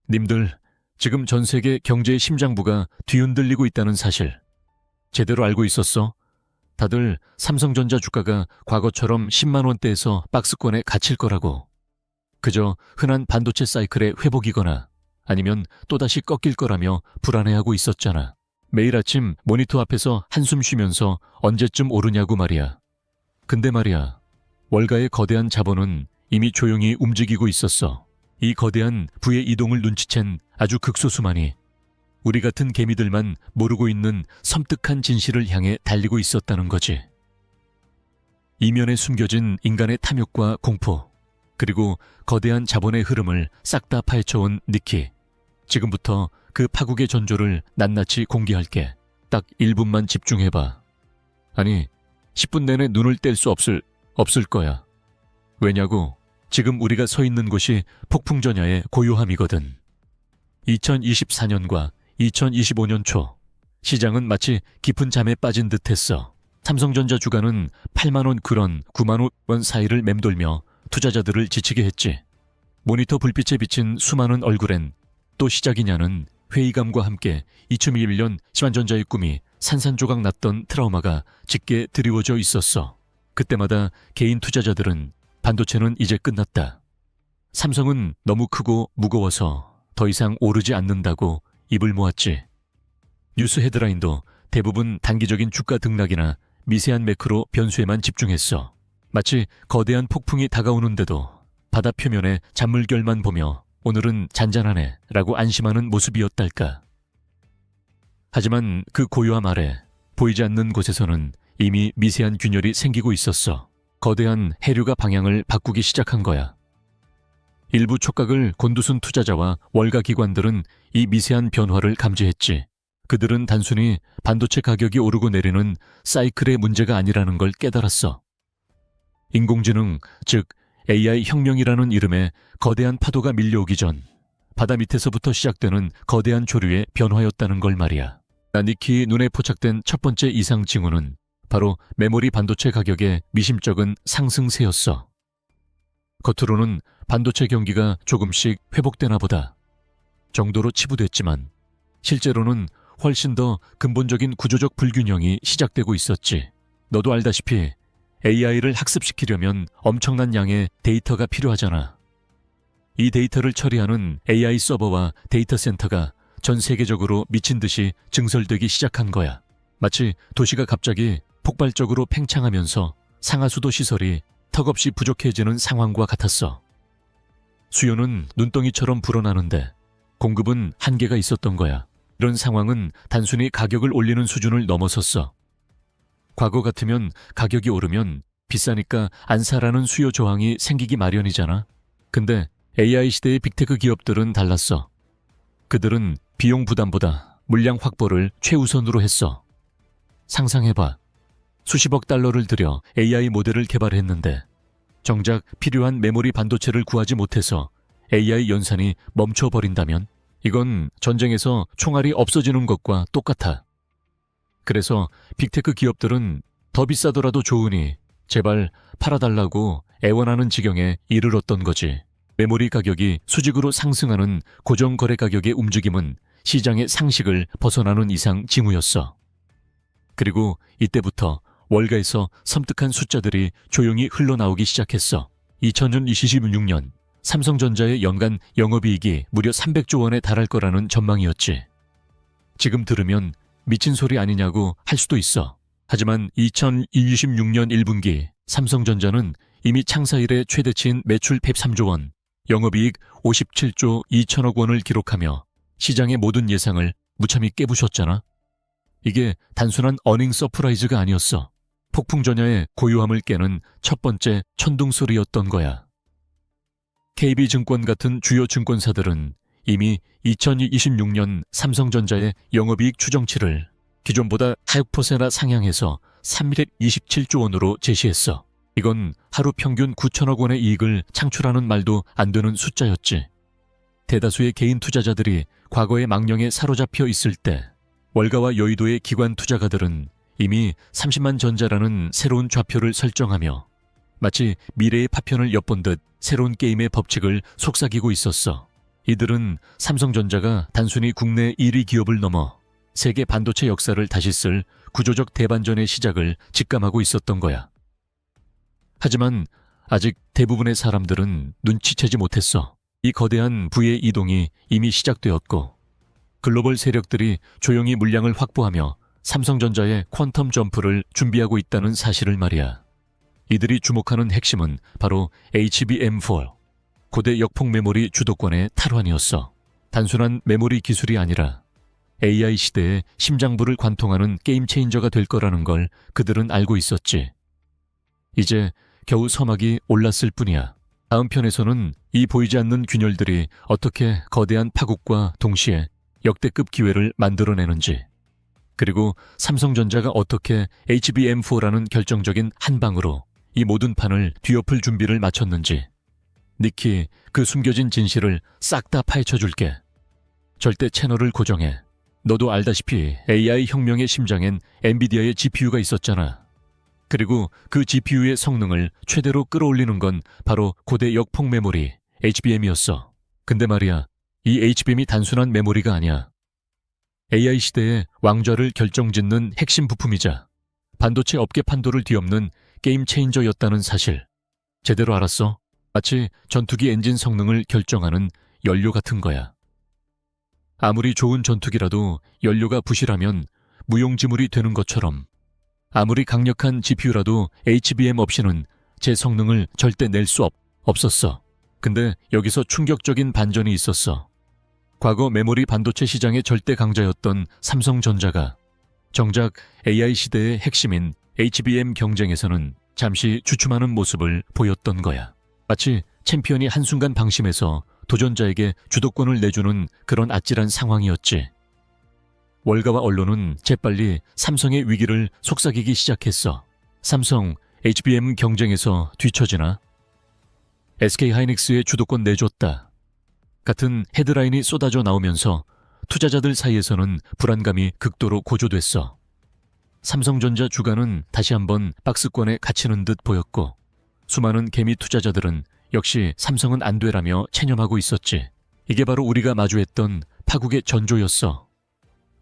님들, 지금 전 세계 경제의 심장부가 뒤흔들리고 있다는 사실 제대로 알고 있었어? 다들 삼성전자 주가가 과거처럼 10만 원대에서 박스권에 갇힐 거라고. 그저 흔한 반도체 사이클의 회복이거나 아니면 또다시 꺾일 거라며 불안해하고 있었잖아. 매일 아침 모니터 앞에서 한숨 쉬면서 언제쯤 오르냐고 말이야. 근데 말이야, 월가의 거대한 자본은 이미 조용히 움직이고 있었어. 이 거대한 부의 이동을 눈치챈 아주 극소수만이 우리 같은 개미들만 모르고 있는 섬뜩한 진실을 향해 달리고 있었다는 거지. 이면에 숨겨진 인간의 탐욕과 공포, 그리고 거대한 자본의 흐름을 싹 다 파헤쳐온 니키. 지금부터 그 파국의 전조를 낱낱이 공개할게. 딱 1분만 집중해봐. 아니, 10분 내내 눈을 뗄 수 없을 거야. 왜냐고? 지금 우리가 서 있는 곳이 폭풍전야의 고요함이거든. 2024년과 2025년 초, 시장은 마치 깊은 잠에 빠진 듯했어. 삼성전자 주가는 8만 원 그런 9만 원 사이를 맴돌며 투자자들을 지치게 했지. 모니터 불빛에 비친 수많은 얼굴엔 또 시작이냐는 회의감과 함께 2021년 신한전자의 꿈이 산산조각 났던 트라우마가 짙게 드리워져 있었어. 그때마다 개인 투자자들은 반도체는 이제 끝났다. 삼성은 너무 크고 무거워서 더 이상 오르지 않는다고 입을 모았지. 뉴스 헤드라인도 대부분 단기적인 주가 등락이나 미세한 매크로 변수에만 집중했어. 마치 거대한 폭풍이 다가오는데도 바다 표면의 잔물결만 보며 오늘은 잔잔하네 라고 안심하는 모습이었달까. 하지만 그 고요함 아래 보이지 않는 곳에서는 이미 미세한 균열이 생기고 있었어. 거대한 해류가 방향을 바꾸기 시작한 거야. 일부 촉각을 곤두순 투자자와 월가 기관들은 이 미세한 변화를 감지했지. 그들은 단순히 반도체 가격이 오르고 내리는 사이클의 문제가 아니라는 걸 깨달았어. 인공지능, 즉 AI 혁명이라는 이름의 거대한 파도가 밀려오기 전 바다 밑에서부터 시작되는 거대한 조류의 변화였다는 걸 말이야. 니키 눈에 포착된 첫 번째 이상 징후는 바로 메모리 반도체 가격의 미심쩍은 상승세였어. 겉으로는 반도체 경기가 조금씩 회복되나 보다 정도로 치부됐지만 실제로는 훨씬 더 근본적인 구조적 불균형이 시작되고 있었지. 너도 알다시피 AI를 학습시키려면 엄청난 양의 데이터가 필요하잖아. 이 데이터를 처리하는 AI 서버와 데이터 센터가 전 세계적으로 미친 듯이 증설되기 시작한 거야. 마치 도시가 갑자기 폭발적으로 팽창하면서 상하수도 시설이 턱없이 부족해지는 상황과 같았어. 수요는 눈덩이처럼 불어나는데 공급은 한계가 있었던 거야. 이런 상황은 단순히 가격을 올리는 수준을 넘어섰어. 과거 같으면 가격이 오르면 비싸니까 안 사라는 수요 저항이 생기기 마련이잖아. 근데 AI 시대의 빅테크 기업들은 달랐어. 그들은 비용 부담보다 물량 확보를 최우선으로 했어. 상상해봐. 수십억 달러를 들여 AI 모델을 개발했는데 정작 필요한 메모리 반도체를 구하지 못해서 AI 연산이 멈춰버린다면 이건 전쟁에서 총알이 없어지는 것과 똑같아. 그래서 빅테크 기업들은 더 비싸더라도 좋으니 제발 팔아달라고 애원하는 지경에 이르렀던 거지. 메모리 가격이 수직으로 상승하는 고정거래 가격의 움직임은 시장의 상식을 벗어나는 이상 징후였어. 그리고 이때부터 월가에서 섬뜩한 숫자들이 조용히 흘러나오기 시작했어. 2026년 삼성전자의 연간 영업이익이 무려 300조 원에 달할 거라는 전망이었지. 지금 들으면 미친 소리 아니냐고 할 수도 있어. 하지만 2026년 1분기 삼성전자는 이미 창사 이래 최대치인 매출 103조 원, 영업이익 57조 2천억 원을 기록하며 시장의 모든 예상을 무참히 깨부셨잖아. 이게 단순한 어닝 서프라이즈가 아니었어. 폭풍전야의 고요함을 깨는 첫 번째 천둥소리였던 거야. KB증권 같은 주요 증권사들은 이미 2026년 삼성전자의 영업이익 추정치를 기존보다 4%나 상향해서 327조 원으로 제시했어. 이건 하루 평균 9천억 원의 이익을 창출하는 말도 안 되는 숫자였지. 대다수의 개인 투자자들이 과거의 망령에 사로잡혀 있을 때 월가와 여의도의 기관 투자가들은 이미 30만 전자라는 새로운 좌표를 설정하며 마치 미래의 파편을 엿본 듯 새로운 게임의 법칙을 속삭이고 있었어. 이들은 삼성전자가 단순히 국내 1위 기업을 넘어 세계 반도체 역사를 다시 쓸 구조적 대반전의 시작을 직감하고 있었던 거야. 하지만 아직 대부분의 사람들은 눈치채지 못했어. 이 거대한 부의 이동이 이미 시작되었고 글로벌 세력들이 조용히 물량을 확보하며 삼성전자의 퀀텀 점프를 준비하고 있다는 사실을 말이야. 이들이 주목하는 핵심은 바로 HBM4, 고대 역폭 메모리 주도권의 탈환이었어. 단순한 메모리 기술이 아니라 AI 시대의 심장부를 관통하는 게임 체인저가 될 거라는 걸 그들은 알고 있었지. 이제 겨우 서막이 올랐을 뿐이야. 다음 편에서는 이 보이지 않는 균열들이 어떻게 거대한 파국과 동시에 역대급 기회를 만들어내는지, 그리고 삼성전자가 어떻게 HBM4라는 결정적인 한 방으로 이 모든 판을 뒤엎을 준비를 마쳤는지, 니키 그 숨겨진 진실을 싹 다 파헤쳐줄게. 절대 채널을 고정해. 너도 알다시피 AI 혁명의 심장엔 엔비디아의 GPU가 있었잖아. 그리고 그 GPU의 성능을 최대로 끌어올리는 건 바로 고대 역폭 메모리 HBM이었어. 근데 말이야, 이 HBM이 단순한 메모리가 아니야. AI 시대의 왕좌를 결정짓는 핵심 부품이자 반도체 업계 판도를 뒤엎는 게임 체인저였다는 사실. 제대로 알았어? 마치 전투기 엔진 성능을 결정하는 연료 같은 거야. 아무리 좋은 전투기라도 연료가 부실하면 무용지물이 되는 것처럼, 아무리 강력한 GPU라도 HBM 없이는 제 성능을 절대 낼 수 없었어. 근데 여기서 충격적인 반전이 있었어. 과거 메모리 반도체 시장의 절대 강자였던 삼성전자가 정작 AI 시대의 핵심인 HBM 경쟁에서는 잠시 주춤하는 모습을 보였던 거야. 마치 챔피언이 한순간 방심해서 도전자에게 주도권을 내주는 그런 아찔한 상황이었지. 월가와 언론은 재빨리 삼성의 위기를 속삭이기 시작했어. 삼성, HBM 경쟁에서 뒤처지나? SK하이닉스의 주도권 내줬다. 같은 헤드라인이 쏟아져 나오면서 투자자들 사이에서는 불안감이 극도로 고조됐어. 삼성전자 주가는 다시 한번 박스권에 갇히는 듯 보였고, 수많은 개미 투자자들은 역시 삼성은 안 되라며 체념하고 있었지. 이게 바로 우리가 마주했던 파국의 전조였어.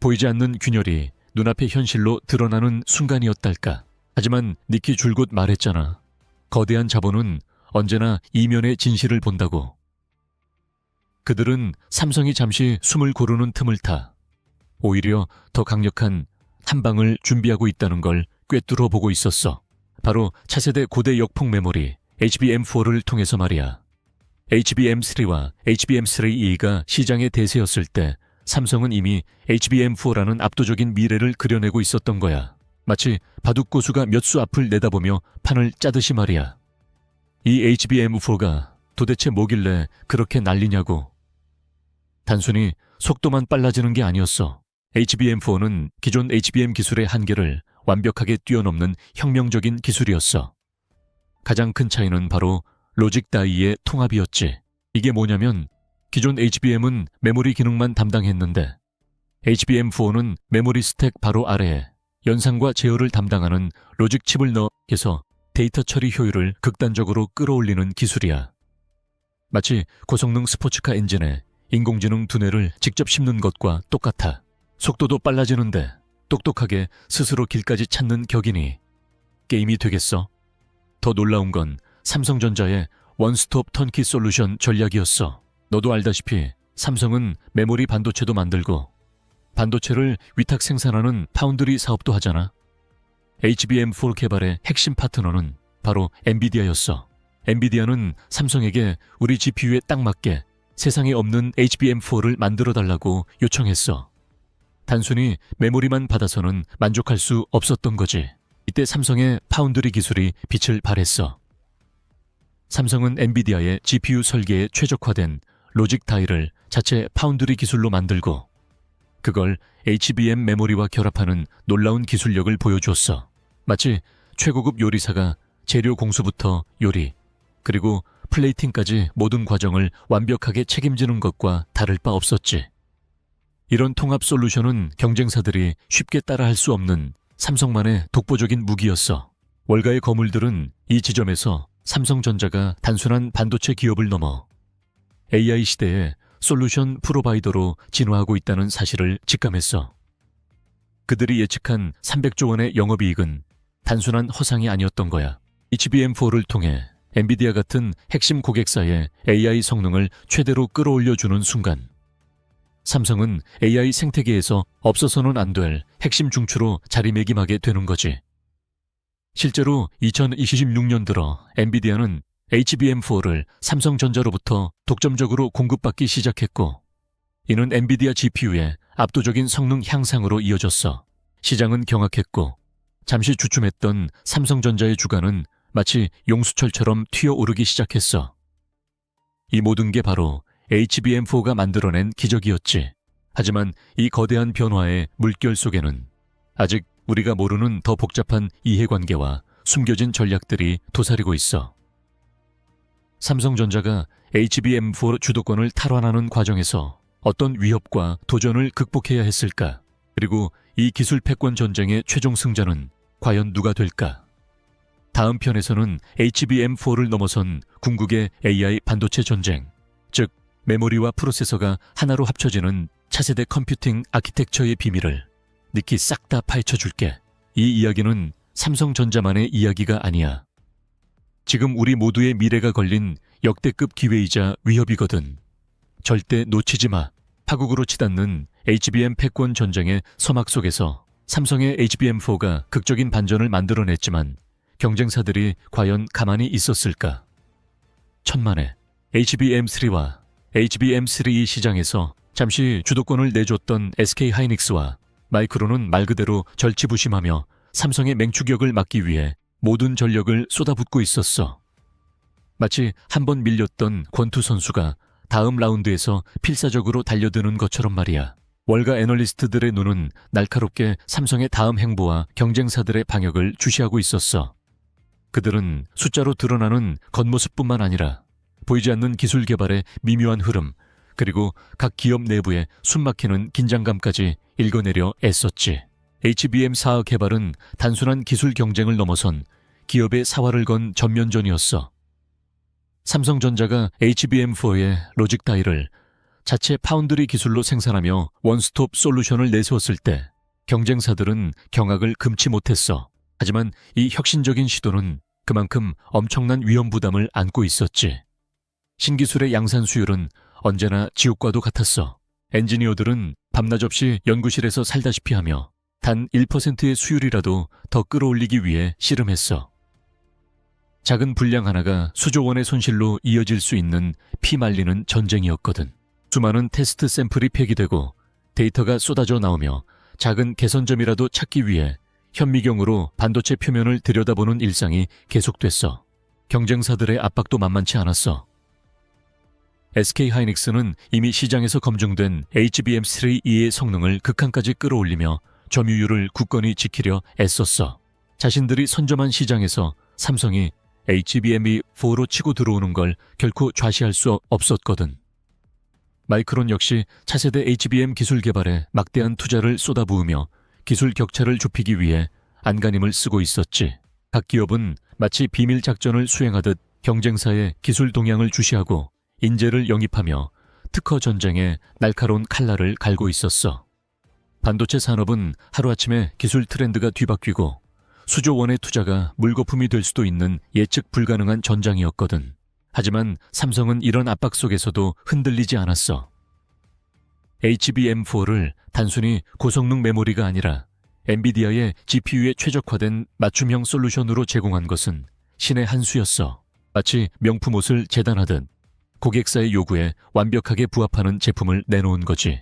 보이지 않는 균열이 눈앞의 현실로 드러나는 순간이었달까. 하지만 니키 줄곧 말했잖아. 거대한 자본은 언제나 이면의 진실을 본다고. 그들은 삼성이 잠시 숨을 고르는 틈을 타 오히려 더 강력한 한 방을 준비하고 있다는 걸 꿰뚫어 보고 있었어. 바로 차세대 고대 역폭 메모리 HBM4를 통해서 말이야. HBM3와 HBM3E가 시장의 대세였을 때 삼성은 이미 HBM4라는 압도적인 미래를 그려내고 있었던 거야. 마치 바둑고수가 몇 수 앞을 내다보며 판을 짜듯이 말이야. 이 HBM4가 도대체 뭐길래 그렇게 난리냐고. 단순히 속도만 빨라지는 게 아니었어. HBM4는 기존 HBM 기술의 한계를 완벽하게 뛰어넘는 혁명적인 기술이었어. 가장 큰 차이는 바로 로직 다이의 통합이었지. 이게 뭐냐면 기존 HBM은 메모리 기능만 담당했는데 HBM4는 메모리 스택 바로 아래에 연상과 제어를 담당하는 로직 칩을 넣어서 데이터 처리 효율을 극단적으로 끌어올리는 기술이야. 마치 고성능 스포츠카 엔진에 인공지능 두뇌를 직접 심는 것과 똑같아. 속도도 빨라지는데 똑똑하게 스스로 길까지 찾는 격이니 게임이 되겠어? 더 놀라운 건 삼성전자의 원스톱 턴키 솔루션 전략이었어. 너도 알다시피 삼성은 메모리 반도체도 만들고 반도체를 위탁 생산하는 파운드리 사업도 하잖아. HBM4 개발의 핵심 파트너는 바로 엔비디아였어. 엔비디아는 삼성에게 우리 GPU에 딱 맞게 세상에 없는 HBM4를 만들어달라고 요청했어. 단순히 메모리만 받아서는 만족할 수 없었던 거지. 이때 삼성의 파운드리 기술이 빛을 발했어. 삼성은 엔비디아의 GPU 설계에 최적화된 로직 다이를 자체 파운드리 기술로 만들고 그걸 HBM 메모리와 결합하는 놀라운 기술력을 보여주었어. 마치 최고급 요리사가 재료 공수부터 요리, 그리고 플레이팅까지 모든 과정을 완벽하게 책임지는 것과 다를 바 없었지. 이런 통합 솔루션은 경쟁사들이 쉽게 따라할 수 없는 삼성만의 독보적인 무기였어. 월가의 거물들은 이 지점에서 삼성전자가 단순한 반도체 기업을 넘어 AI 시대의 솔루션 프로바이더로 진화하고 있다는 사실을 직감했어. 그들이 예측한 300조 원의 영업이익은 단순한 허상이 아니었던 거야. HBM4를 통해 엔비디아 같은 핵심 고객사의 AI 성능을 최대로 끌어올려주는 순간, 삼성은 AI 생태계에서 없어서는 안 될 핵심 중추로 자리매김하게 되는 거지. 실제로 2026년 들어 엔비디아는 HBM4를 삼성전자로부터 독점적으로 공급받기 시작했고, 이는 엔비디아 GPU의 압도적인 성능 향상으로 이어졌어. 시장은 경악했고, 잠시 주춤했던 삼성전자의 주가는 마치 용수철처럼 튀어오르기 시작했어. 이 모든 게 바로 HBM4가 만들어낸 기적이었지. 하지만 이 거대한 변화의 물결 속에는 아직 우리가 모르는 더 복잡한 이해관계와 숨겨진 전략들이 도사리고 있어. 삼성전자가 HBM4 주도권을 탈환하는 과정에서 어떤 위협과 도전을 극복해야 했을까? 그리고 이 기술 패권 전쟁의 최종 승자는 과연 누가 될까? 다음 편에서는 HBM4를 넘어선 궁극의 AI 반도체 전쟁, 즉 메모리와 프로세서가 하나로 합쳐지는 차세대 컴퓨팅 아키텍처의 비밀을 니키 싹 다 파헤쳐줄게. 이 이야기는 삼성전자만의 이야기가 아니야. 지금 우리 모두의 미래가 걸린 역대급 기회이자 위협이거든. 절대 놓치지 마. 파국으로 치닫는 HBM 패권 전쟁의 서막 속에서 삼성의 HBM4가 극적인 반전을 만들어냈지만 경쟁사들이 과연 가만히 있었을까? 천만에 HBM3와 HBM3E 시장에서 잠시 주도권을 내줬던 SK하이닉스와 마이크론은 말 그대로 절치부심하며 삼성의 맹추격을 막기 위해 모든 전력을 쏟아붓고 있었어. 마치 한 번 밀렸던 권투 선수가 다음 라운드에서 필사적으로 달려드는 것처럼 말이야. 월가 애널리스트들의 눈은 날카롭게 삼성의 다음 행보와 경쟁사들의 방역을 주시하고 있었어. 그들은 숫자로 드러나는 겉모습뿐만 아니라 보이지 않는 기술 개발의 미묘한 흐름, 그리고 각 기업 내부의 숨막히는 긴장감까지 읽어내려 애썼지. HBM4 개발은 단순한 기술 경쟁을 넘어선 기업의 사활을 건 전면전이었어. 삼성전자가 HBM4의 로직 다이를 자체 파운드리 기술로 생산하며 원스톱 솔루션을 내세웠을 때 경쟁사들은 경악을 금치 못했어. 하지만 이 혁신적인 시도는 그만큼 엄청난 위험 부담을 안고 있었지. 신기술의 양산 수율은 언제나 지옥과도 같았어. 엔지니어들은 밤낮 없이 연구실에서 살다시피 하며 단 1%의 수율이라도 더 끌어올리기 위해 씨름했어. 작은 불량 하나가 수조 원의 손실로 이어질 수 있는 피말리는 전쟁이었거든. 수많은 테스트 샘플이 폐기되고 데이터가 쏟아져 나오며 작은 개선점이라도 찾기 위해 현미경으로 반도체 표면을 들여다보는 일상이 계속됐어. 경쟁사들의 압박도 만만치 않았어. SK하이닉스는 이미 시장에서 검증된 HBM3E의 성능을 극한까지 끌어올리며 점유율을 굳건히 지키려 애썼어. 자신들이 선점한 시장에서 삼성이 HBM4로 치고 들어오는 걸 결코 좌시할 수 없었거든. 마이크론 역시 차세대 HBM 기술 개발에 막대한 투자를 쏟아부으며 기술 격차를 좁히기 위해 안간힘을 쓰고 있었지. 각 기업은 마치 비밀 작전을 수행하듯 경쟁사의 기술 동향을 주시하고 인재를 영입하며 특허 전쟁에 날카로운 칼날을 갈고 있었어. 반도체 산업은 하루아침에 기술 트렌드가 뒤바뀌고 수조 원의 투자가 물거품이 될 수도 있는 예측 불가능한 전장이었거든. 하지만 삼성은 이런 압박 속에서도 흔들리지 않았어. HBM4를 단순히 고성능 메모리가 아니라 엔비디아의 GPU에 최적화된 맞춤형 솔루션으로 제공한 것은 신의 한 수였어. 마치 명품 옷을 재단하듯 고객사의 요구에 완벽하게 부합하는 제품을 내놓은 거지.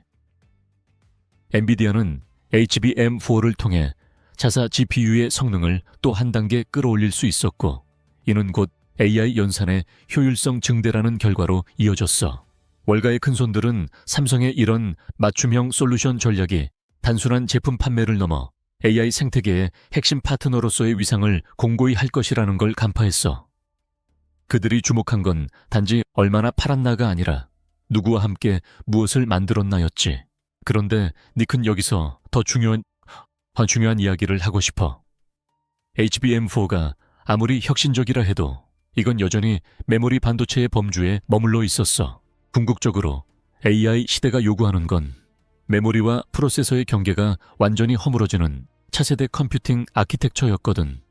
엔비디아는 HBM4를 통해 자사 GPU의 성능을 또 한 단계 끌어올릴 수 있었고, 이는 곧 AI 연산의 효율성 증대라는 결과로 이어졌어. 월가의 큰손들은 삼성의 이런 맞춤형 솔루션 전략이 단순한 제품 판매를 넘어 AI 생태계의 핵심 파트너로서의 위상을 공고히 할 것이라는 걸 간파했어. 그들이 주목한 건 단지 얼마나 팔았나가 아니라 누구와 함께 무엇을 만들었나였지. 그런데 닉은 여기서 더 중요한 이야기를 하고 싶어. HBM4가 아무리 혁신적이라 해도 이건 여전히 메모리 반도체의 범주에 머물러 있었어. 궁극적으로 AI 시대가 요구하는 건 메모리와 프로세서의 경계가 완전히 허물어지는 차세대 컴퓨팅 아키텍처였거든.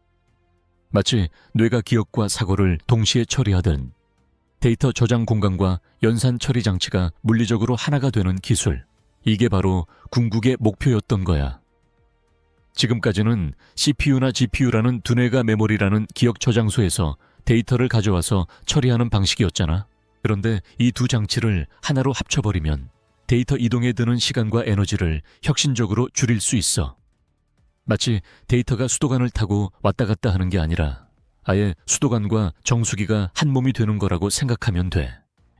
마치 뇌가 기억과 사고를 동시에 처리하든 데이터 저장 공간과 연산 처리 장치가 물리적으로 하나가 되는 기술. 이게 바로 궁극의 목표였던 거야. 지금까지는 CPU나 GPU라는 두뇌가 메모리라는 기억 저장소에서 데이터를 가져와서 처리하는 방식이었잖아. 그런데 이 두 장치를 하나로 합쳐버리면 데이터 이동에 드는 시간과 에너지를 혁신적으로 줄일 수 있어. 마치 데이터가 수도관을 타고 왔다 갔다 하는 게 아니라 아예 수도관과 정수기가 한 몸이 되는 거라고 생각하면 돼.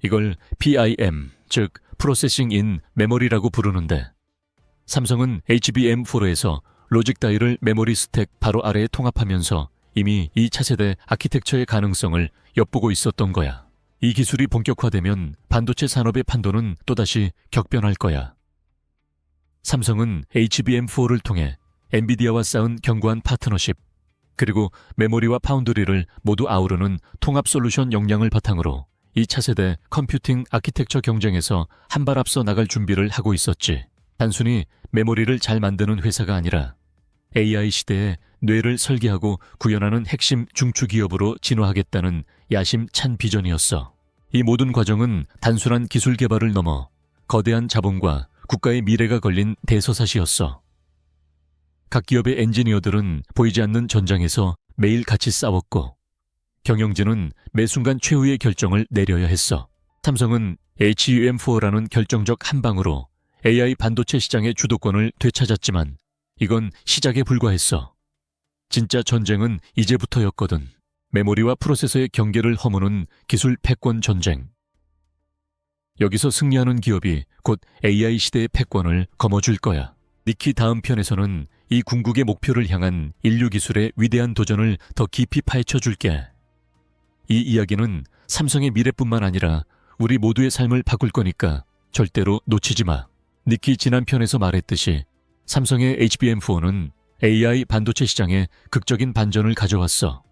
이걸 PIM, 즉 프로세싱 인 메모리라고 부르는데, 삼성은 HBM4에서 로직 다이를 메모리 스택 바로 아래에 통합하면서 이미 이 차세대 아키텍처의 가능성을 엿보고 있었던 거야. 이 기술이 본격화되면 반도체 산업의 판도는 또다시 격변할 거야. 삼성은 HBM4를 통해 엔비디아와 쌓은 견고한 파트너십, 그리고 메모리와 파운드리를 모두 아우르는 통합 솔루션 역량을 바탕으로 이 차세대 컴퓨팅 아키텍처 경쟁에서 한 발 앞서 나갈 준비를 하고 있었지. 단순히 메모리를 잘 만드는 회사가 아니라 AI 시대에 뇌를 설계하고 구현하는 핵심 중추기업으로 진화하겠다는 야심찬 비전이었어. 이 모든 과정은 단순한 기술 개발을 넘어 거대한 자본과 국가의 미래가 걸린 대서사시였어. 각 기업의 엔지니어들은 보이지 않는 전장에서 매일 같이 싸웠고, 경영진은 매 순간 최후의 결정을 내려야 했어. 삼성은 HUM4라는 결정적 한 방으로 AI 반도체 시장의 주도권을 되찾았지만 이건 시작에 불과했어. 진짜 전쟁은 이제부터였거든. 메모리와 프로세서의 경계를 허무는 기술 패권 전쟁. 여기서 승리하는 기업이 곧 AI 시대의 패권을 거머쥘 거야. 니키 다음 편에서는 이 궁극의 목표를 향한 인류 기술의 위대한 도전을 더 깊이 파헤쳐 줄게. 이 이야기는 삼성의 미래뿐만 아니라 우리 모두의 삶을 바꿀 거니까 절대로 놓치지 마. 니키 지난 편에서 말했듯이 삼성의 HBM4는 AI 반도체 시장에 극적인 반전을 가져왔어.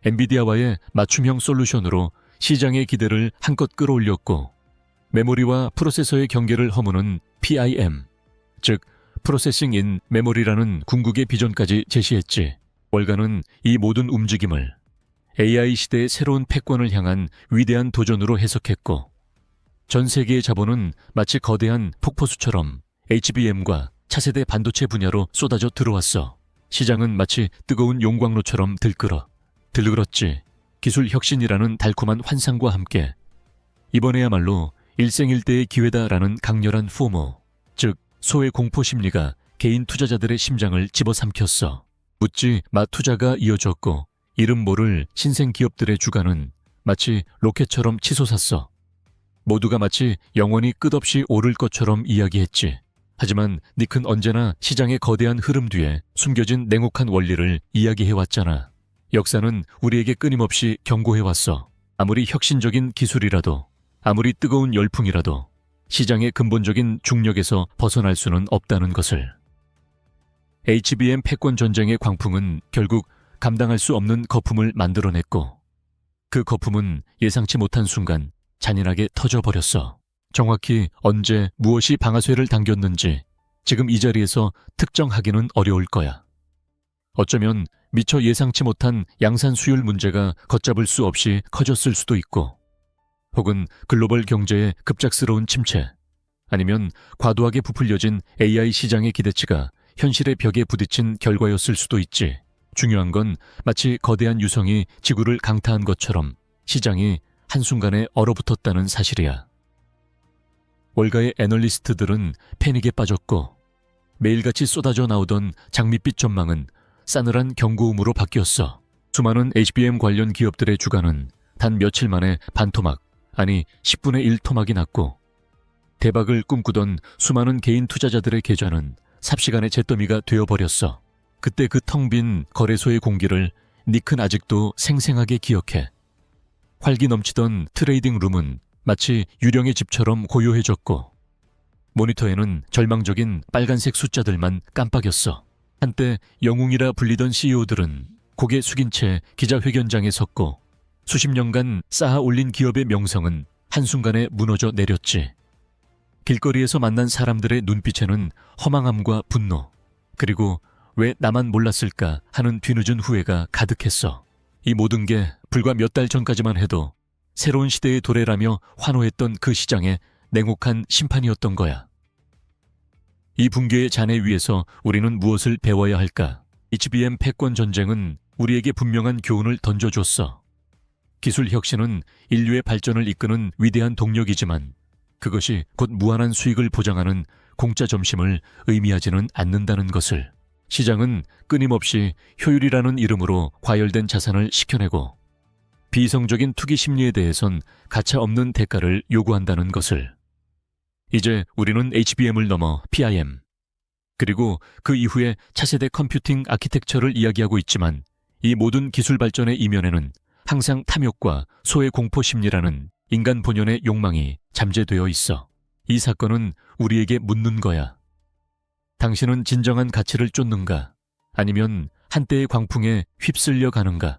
엔비디아와의 맞춤형 솔루션으로 시장의 기대를 한껏 끌어올렸고, 메모리와 프로세서의 경계를 허무는 PIM, 즉 프로세싱 인 메모리라는 궁극의 비전까지 제시했지. 월가는 이 모든 움직임을 AI 시대의 새로운 패권을 향한 위대한 도전으로 해석했고, 전 세계의 자본은 마치 거대한 폭포수처럼 HBM과 차세대 반도체 분야로 쏟아져 들어왔어. 시장은 마치 뜨거운 용광로처럼 들끓었지. 기술 혁신이라는 달콤한 환상과 함께 이번에야말로 일생일대의 기회다라는 강렬한 포모, 즉 소외 공포 심리가 개인 투자자들의 심장을 집어삼켰어. 묻지 마 투자가 이어졌고, 이름 모를 신생 기업들의 주가는 마치 로켓처럼 치솟았어. 모두가 마치 영원히 끝없이 오를 것처럼 이야기했지. 하지만 닉은 언제나 시장의 거대한 흐름 뒤에 숨겨진 냉혹한 원리를 이야기해왔잖아. 역사는 우리에게 끊임없이 경고해왔어. 아무리 혁신적인 기술이라도, 아무리 뜨거운 열풍이라도 시장의 근본적인 중력에서 벗어날 수는 없다는 것을. HBM 패권 전쟁의 광풍은 결국 감당할 수 없는 거품을 만들어냈고, 그 거품은 예상치 못한 순간 잔인하게 터져버렸어. 정확히 언제 무엇이 방아쇠를 당겼는지 지금 이 자리에서 특정하기는 어려울 거야. 어쩌면 미처 예상치 못한 양산 수율 문제가 걷잡을 수 없이 커졌을 수도 있고, 혹은 글로벌 경제의 급작스러운 침체, 아니면 과도하게 부풀려진 AI 시장의 기대치가 현실의 벽에 부딪힌 결과였을 수도 있지. 중요한 건 마치 거대한 유성이 지구를 강타한 것처럼 시장이 한순간에 얼어붙었다는 사실이야. 월가의 애널리스트들은 패닉에 빠졌고, 매일같이 쏟아져 나오던 장밋빛 전망은 싸늘한 경고음으로 바뀌었어. 수많은 HBM 관련 기업들의 주가는 단 며칠 만에 반토막, 아니 10분의 1 토막이 났고, 대박을 꿈꾸던 수많은 개인 투자자들의 계좌는 삽시간에 잿더미가 되어버렸어. 그때 그 텅 빈 거래소의 공기를 닉은 아직도 생생하게 기억해. 활기 넘치던 트레이딩 룸은 마치 유령의 집처럼 고요해졌고, 모니터에는 절망적인 빨간색 숫자들만 깜빡였어. 한때 영웅이라 불리던 CEO들은 고개 숙인 채 기자회견장에 섰고, 수십 년간 쌓아 올린 기업의 명성은 한순간에 무너져 내렸지. 길거리에서 만난 사람들의 눈빛에는 허망함과 분노, 그리고 왜 나만 몰랐을까 하는 뒤늦은 후회가 가득했어. 이 모든 게 불과 몇 달 전까지만 해도 새로운 시대의 도래라며 환호했던 그 시장의 냉혹한 심판이었던 거야. 이 붕괴의 잔해 위에서 우리는 무엇을 배워야 할까? HBM 패권 전쟁은 우리에게 분명한 교훈을 던져줬어. 기술 혁신은 인류의 발전을 이끄는 위대한 동력이지만 그것이 곧 무한한 수익을 보장하는 공짜 점심을 의미하지는 않는다는 것을. 시장은 끊임없이 효율이라는 이름으로 과열된 자산을 식혀내고 비이성적인 투기 심리에 대해선 가차없는 대가를 요구한다는 것을. 이제 우리는 HBM을 넘어 PIM, 그리고 그 이후에 차세대 컴퓨팅 아키텍처를 이야기하고 있지만 이 모든 기술 발전의 이면에는 항상 탐욕과 소외 공포 심리라는 인간 본연의 욕망이 잠재되어 있어. 이 사건은 우리에게 묻는 거야. 당신은 진정한 가치를 쫓는가? 아니면 한때의 광풍에 휩쓸려 가는가?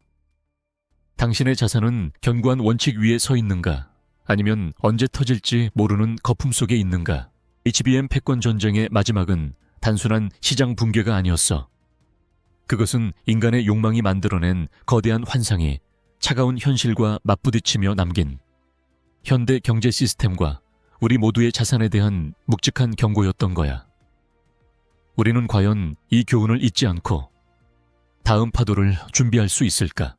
당신의 자산은 견고한 원칙 위에 서 있는가? 아니면 언제 터질지 모르는 거품 속에 있는가? HBM 패권 전쟁의 마지막은 단순한 시장 붕괴가 아니었어. 그것은 인간의 욕망이 만들어낸 거대한 환상이 차가운 현실과 맞부딪히며 남긴 현대 경제 시스템과 우리 모두의 자산에 대한 묵직한 경고였던 거야. 우리는 과연 이 교훈을 잊지 않고 다음 파도를 준비할 수 있을까?